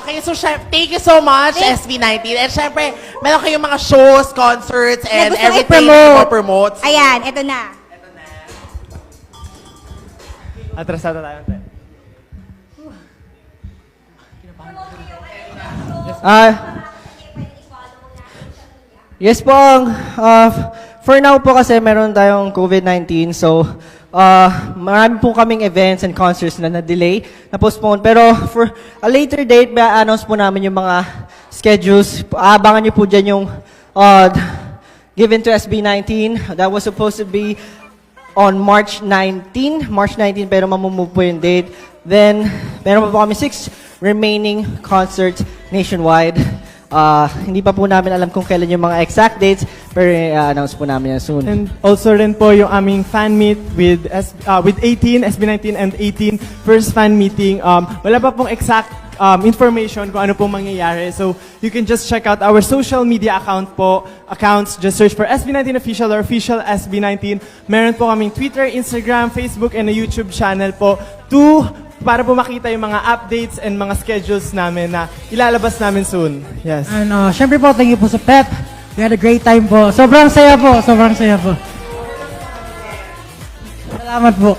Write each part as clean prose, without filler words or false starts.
Okay, so thank you so much, SB19. And syempre, meron kayong mga shows, concerts, and Na gusto everything i-promote. to promote. Ayan, ito na. Atrasado tayo. Yes po. For now po kasi meron tayong COVID-19. So, marami po kaming events and concerts na na-delay, na-postpone. Pero for a later date, announce po namin yung mga schedules. Abangan nyo po dyan yung given to SB19. That was supposed to be on March 19, pero mamumove po yung date. Then, meron pa po kami 6 remaining concerts nationwide. Hindi pa po namin alam kung kailan yung mga exact dates, pero announce po namin yan soon. And also rin po yung aming fan meet with 18, SB19 and 18, first fan meeting. Wala pa pong exact information kung ano pong mangyayari. So you can just check out our social media accounts. Just search for SB19 Official or Official SB19. Meron po kaming Twitter, Instagram, Facebook, and a YouTube channel po para po makita yung mga updates and mga schedules namin na ilalabas namin soon. Yes. And syempre po, thank you po sa PEP. We had a great time po. Sobrang saya po. Sobrang saya po. Salamat po.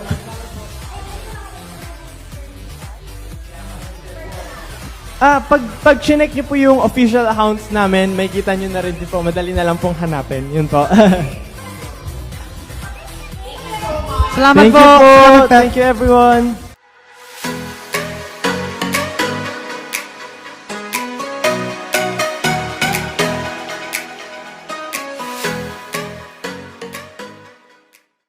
Pag chinek niyo po yung official accounts namin, may kita niyo na rin din po. Madali na lang pong hanapin. Yun po. Salamat Thank po. you po. Salamat, Pep. Thank you everyone.